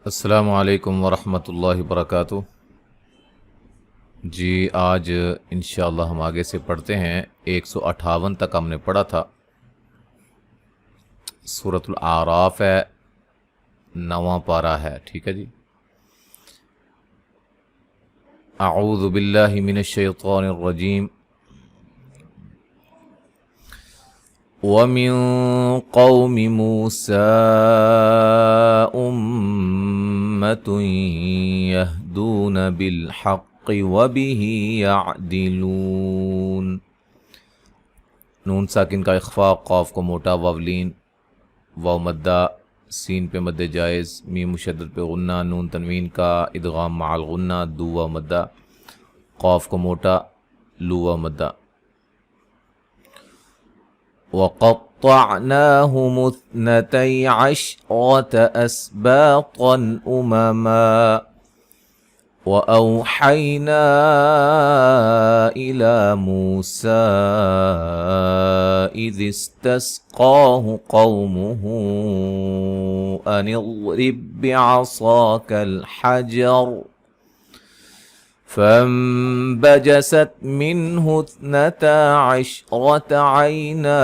السلام علیکم ورحمۃ اللہ وبرکاتہ۔ جی آج انشاءاللہ ہم آگے سے پڑھتے ہیں۔ 158 تک ہم نے پڑھا تھا۔ سورۃ الاعراف ہے، 9واں پارہ ہے، ٹھیک ہے جی۔ اعوذ باللہ من الشیطان الرجیم۔ وَمِن قَوْمِ مُوسَىٰ أُمَّةٌ يَهْدُونَ بِالْحَقِّ وَبِهِ يَعْدِلُونَ۔ نون ساکن کا اخفا، قاف کو موٹا، واولین واو مدہ، سین پہ مد جائز، میم مشدد پہ غنہ، نون تنوین کا ادغام مع الغنہ، دو واو مدہ، قاف کو موٹا، لو واو مدہ۔ وَقَطَّعْنَاهُمُ اثْنَتَيْ عَشْرَةَ أَسْبَاطًا أُمَمًا وَأَوْحَيْنَا إِلَى مُوسَىٰ إِذِ اسْتَسْقَاهُ قَوْمُهُ أَنِ اضْرِب بِّعَصَاكَ الْحَجَرَ فانبجست منه اثنتا عشرة عينا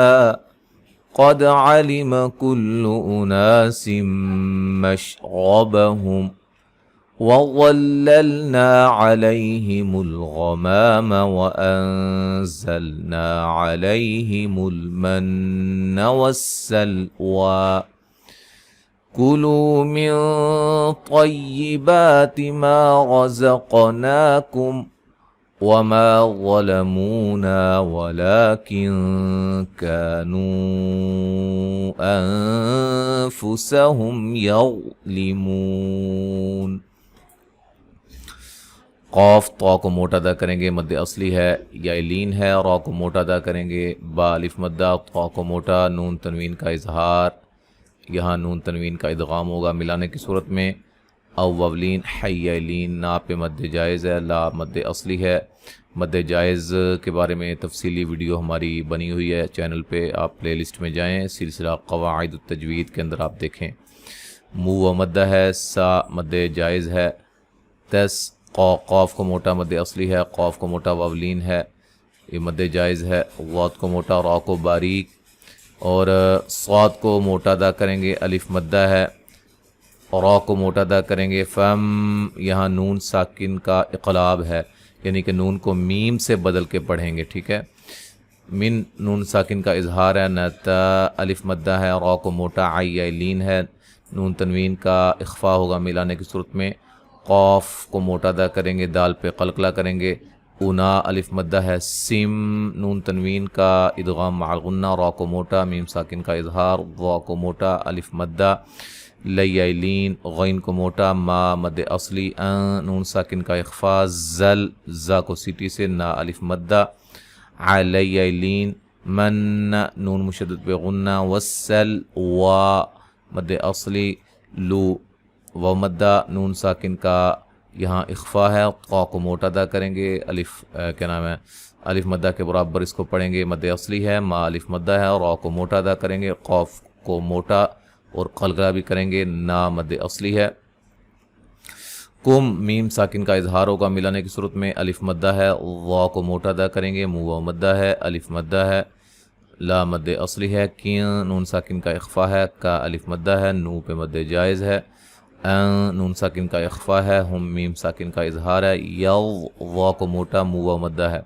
قد علم كل أناس مشربهم وظللنا عليهم الغمام وأنزلنا عليهم المن والسلوى كلوا من طيبات ما رزقناكم وما ظلمونا ولكن كانوا أنفسهم يظلمون۔ قاف طا کو موٹا ادا کریں گے، مد اصلی ہے، یا لین ہے، را کو موٹا ادا کریں گے، با الف مدہ، طا کو موٹا، نون تنوین کا اظہار، یہاں نون تنوین کا ادغام ہوگا ملانے کی صورت میں، او وولین حی لین، نا پہ مد جائز ہے، لا مد اصلی ہے۔ مد جائز کے بارے میں تفصیلی ویڈیو ہماری بنی ہوئی ہے چینل پہ، آپ پلے لسٹ میں جائیں، سلسلہ قواعد التجوید کے اندر آپ دیکھیں۔ مو و مدہ ہے، سا مد جائز ہے، تس قاف کو موٹا مد اصلی ہے، قاف کو موٹا واولین ہے، یہ مد جائز ہے، غات کو موٹا، را کو باریک، اور صاد کو موٹا ادا کریں گے، الف مدہ ہے، را کو موٹا ادا کریں گے، فم یہاں نون ساکن کا اقلاب ہے، یعنی کہ نون کو میم سے بدل کے پڑھیں گے، ٹھیک ہے۔ من نون ساکن کا اظہار ہے، نتا الف مدہ ہے، را کو موٹا، عی لین ہے، نون تنوین کا اخفا ہوگا ملانے کی صورت میں، قاف کو موٹا ادا کریں گے، دال پہ قلقلہ کریں گے، اونا الف مدہ ہے، سم نون تنوین کا ادغام مع الغنہ، را کو موٹا، میم ساکن کا اظہار، وا کو موٹا، الف مدہ، لین غین کو موٹا، ما مد اصلی، نون ساکن کا اخفا، زل زا کو سیٹی سے، نا الف مدہ، علی لین، من نون مشدد پہ غنہ، وسل وا مد اصلی، لو و مدہ، نون ساکن کا یہاں اخفا ہے، قا کو موٹا ادا کریں گے، الف کیا نام ہے، الف مدہ کے برابر اس کو پڑھیں گے، مد اصلی ہے، ما الف مدہ ہے، را کو موٹا ادا کریں گے، قاف کو موٹا اور قلقلہ بھی کریں گے، نا مد اصلی ہے۔ کم میم ساکن کا اظہار ہوگا ملانے کی صورت میں، الف مدہ ہے، وا کو موٹا ادا کریں گے، مو و مدہ ہے، الف مدہ ہے، لا مد اصلی ہے، کین نون ساکن کا اخفا ہے، کا الف مدہ ہے، نو پہ مد جائز ہے، نون ساکن کا اخفا ہے، ہم میم ساکن کا اظہار ہے، یو وا کو موٹا، مو و مدہ ہے۔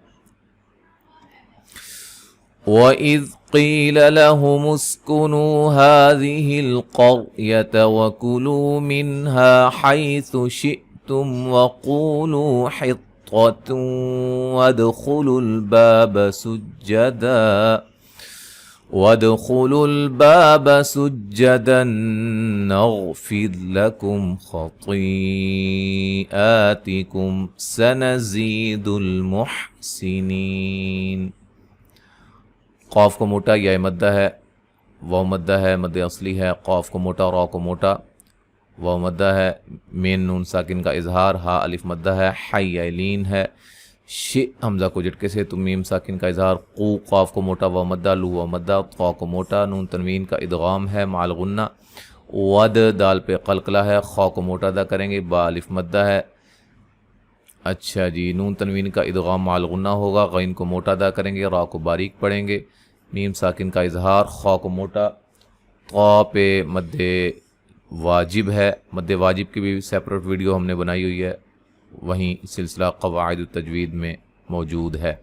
وَإِذْ قِيلَ لَهُمُ اسْكُنُوا هَٰذِهِ الْقَرْيَةَ وَكُلُوا مِنْهَا حَيْثُ شِئْتُمْ وَقُولُوا حِطَّةٌ وَادْخُلُوا الْبَابَ سُجَّدًا نَغْفِرْ لَكُمْ خَطِيئَاتِكُمْ سَنَزِيدُ الْمُحْسِنِينَ۔ قاف کو موٹا، یا مدہ ہے، واو مدہ ہے، مد اصلی ہے، قاف کو موٹا، را کو موٹا، واو مدہ ہے، مین نون ساکن کا اظہار، ہا الف مدہ ہے، حی لین ہے، حمزہ کو جھٹکے سے، تو میم ساکن کا اظہار، قو قاف کو موٹا، واو مدہ، لو واو مدہ، طا کو موٹا، نون تنوین کا ادغام ہے مع الغنہ، ود دال پہ قلقلہ ہے، خا کو موٹا ادا کریں گے، با الف مدہ ہے۔ اچھا جی، نون تنوین کا ادغام مع الغنہ ہوگا، غین کو موٹا ادا کریں گے، را کو باریک پڑھیں گے، میم ساکن کا اظہار، خا کو موٹا، طا پہ مد واجب ہے، مد واجب کی بھی سیپریٹ ویڈیو ہم نے بنائی ہوئی ہے، وہیں سلسلہ قواعد التجوید میں موجود ہے۔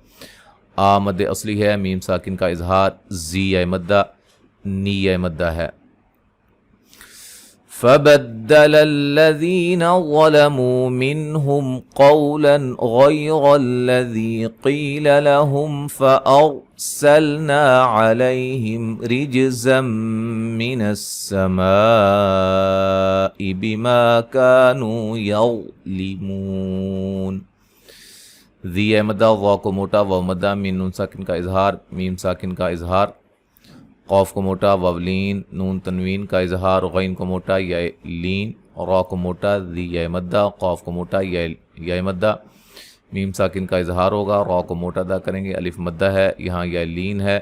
آ مد اصلی ہے، میم ساکن کا اظہار، زی یا مدہ، نی یا مدہ ہے۔ فبدل الذين ظلموا منهم قولا غير الذي قيل لهم فأرسلنا عليهم رجزا من السماء بما كانوا يظلمون۔ ذی مدہ، وا کو موٹا، واو مدہ، مین نون ساکن کا اظہار، میم ساکن کا اظہار، قوف کو موٹا، وولین، نون تنوین کا اظہار، غین کو موٹا، یا لین، را کو موٹا، ذی یا مدہ، قوف کو موٹا، یا مدہ، میم ساکن کا اظہار ہوگا، را کو موٹا ادا کریں گے، الف مدہ ہے، یہاں یا لین ہے،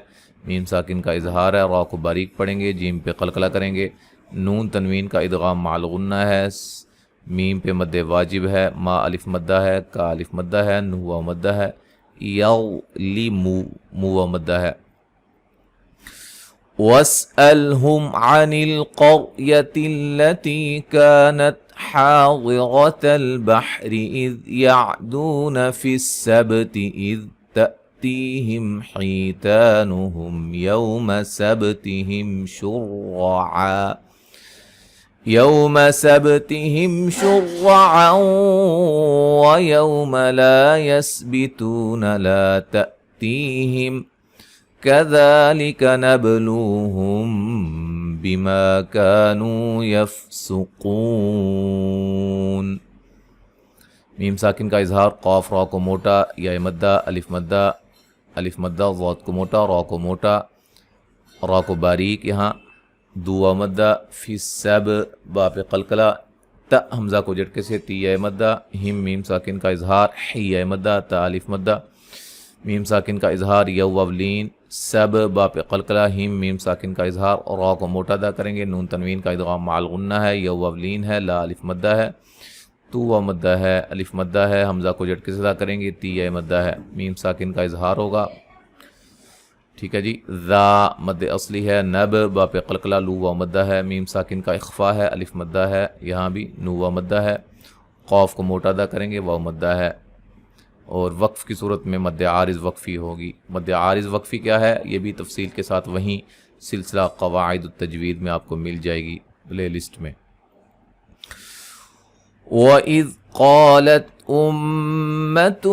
میم ساکن کا اظہار ہے، را کو باریک پڑھیں گے، جیم پہ قلقلہ کریں گے، نون تنوین کا ادغام مع الغنہ ہے، میم پہ مد واجب ہے، ما الف مدہ ہے، کا الف مدہ ہے، نو واو مدہ ہے، یظلمو مو واو مدہ ہے۔ وَاسْأَلْهُمْ عَنِ الْقَرْيَةِ الَّتِي كَانَتْ حَاضِرَةَ الْبَحْرِ إِذْ يَعْدُونَ فِي السَّبْتِ إِذْ تَأْتِيهِمْ حِيتَانُهُمْ يَوْمَ سَبْتِهِمْ شُرَّعًا وَيَوْمَ لَا يَسْبِتُونَ لَا تَأْتِيهِمْ كَذَلِكَ نَبْلُوهُمْ بِمَا كَانُوا يَفْسُقُونَ۔ میم ساکن کا اظہار، قاف را کو موٹا، یا مدہ، الف مدہ، الف مدہ، ضاد کو موٹا، را کو موٹا، را کو باریک، یہاں دو مدہ، فی السب با پہ قلقلہ، تا حمزہ کو جھٹکے سے، تی یا مدہ، ہم میم ساکن کا اظہار، حی یا مدہ، تا الف مدہ، میم ساکن کا اظہار، یو وولین، سب با پہ قلقلہ، ہم میم ساکن کا اظہار، را کو موٹا ادا کریں گے، نون تنوین کا ادغام مع الغنہ ہے، یو وولین ہے، لا الف مدہ ہے، تو و مدہ ہے، الف مدہ ہے، حمزہ کو جھٹکے سے ادا کریں گے، تی یا مدہ ہے، میم ساکن کا اظہار ہوگا، ٹھیک ہے جی۔ ذا مد اصلی ہے، نب با پہ قلقلہ، لو و مدہ ہے، میم ساکن کا اخفا ہے، الف مدہ ہے، یہاں بھی نو و مدہ ہے، قوف کو موٹا ادا کریں گے، واو مدہ ہے، اور وقف کی صورت میں مد عارض وقفی ہوگی۔ مد عارض وقفی کیا ہے، یہ بھی تفصیل کے ساتھ وہیں سلسلہ قواعد التجوید میں آپ کو مل جائے گی پلے لسٹ میں۔ وَإِذْ قَالَتْ أُمَّةٌ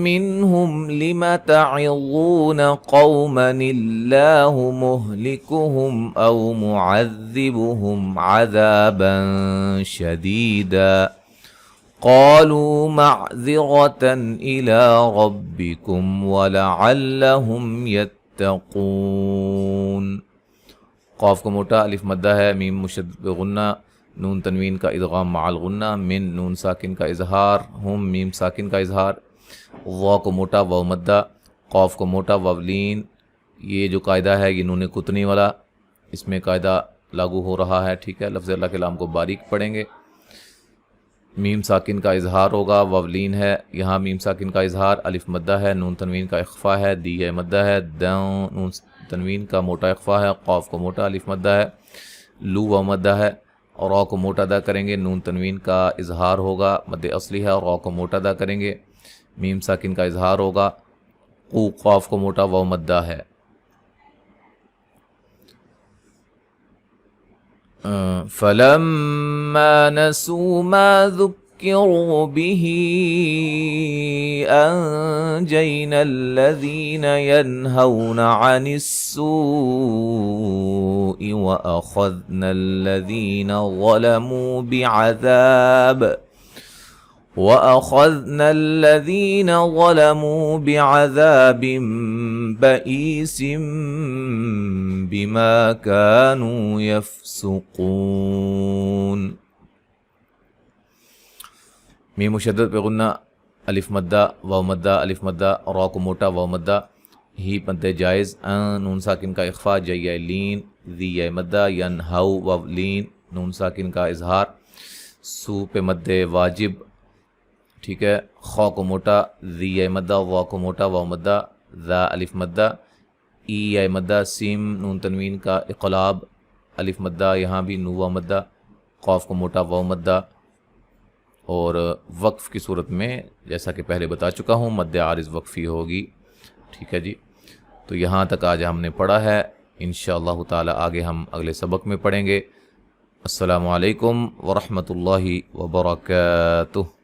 مِّنْهُمْ لِمَ تَعِظُونَ قَوْمًا اللَّهُ مُهْلِكُهُمْ أَوْ مُعَذِّبُهُمْ عَذَابًا شَدِيدًا قَالُوا مَعْذِرَةً إِلَىٰ رَبِّكُمْ وَلَعَلَّهُمْ يَتَّقُونَ۔ قاف کو موٹا، الف مدہ ہے، میم مشدد غنہ، نون تنوین کا ادغام مع الغنہ، من نون ساکن کا اظہار، ہم میم ساکن کا اظہار، وا کو موٹا، واو مدہ، قاف کو موٹا، وولین، یہ جو قاعدہ ہے یہ نون کتنی والا، اس میں قاعدہ لاگو ہو رہا ہے، ٹھیک ہے۔ لفظ اللہ کے لام کو باریک پڑھیں گے، میم ساکن کا اظہار ہوگا، وولین ہے، یہاں میم ساکن کا اظہار، الف مدہ ہے، نون تنوین کا اخفا ہے، دی ہے مدہ ہے، نون تنوین کا موٹا اخفا ہے، قاف کو موٹا، الف مدہ ہے، لو و مدہ ہے، اور را کو موٹا ادا کریں گے، نون تنوین کا اظہار ہوگا، مد اصلی ہے، اور را کو موٹا ادا کریں گے، میم ساکن کا اظہار ہوگا، قو قاف کو موٹا، واو مدہ ہے۔ فَلَمَّا نَسُوا مَا ذُكِّرُوا بِهِ أَنجَيْنَا الَّذِينَ يَنْهَوْنَ عَنِ السُّوءِ وَأَخَذْنَا الَّذِينَ ظَلَمُوا بِعَذَابٍ بَئِيسٍ بِمَا كَانُوا يَفْسُقُونَ۔ میم مشدد پہ غنہ، الف مدہ، واو مدہ، الف مدہ، را کو موٹا، واو مدہ، ہی مد جائز، نون ساکن کا اخفا، جی لین، ذی مدہ، ینہو و لین، نون ساکن کا اظہار، سو پہ مد واجب، ٹھیک ہے، خو کو موٹا، ذی مدہ، وا کو موٹا، واو مدہ، ذا الف مدہ، ای مدہ، سیم نون تنوین کا اقلاب، الف مدہ، یہاں بھی نو مدہ، قاف کو موٹا، واو مدہ، اور وقف کی صورت میں جیسا کہ پہلے بتا چکا ہوں مد عارض وقفی ہوگی، ٹھیک ہے جی۔ تو یہاں تک آج ہم نے پڑھا ہے، انشاءاللہ تعالی آگے ہم اگلے سبق میں پڑھیں گے۔ السلام علیکم ورحمۃ اللہ وبرکاتہ۔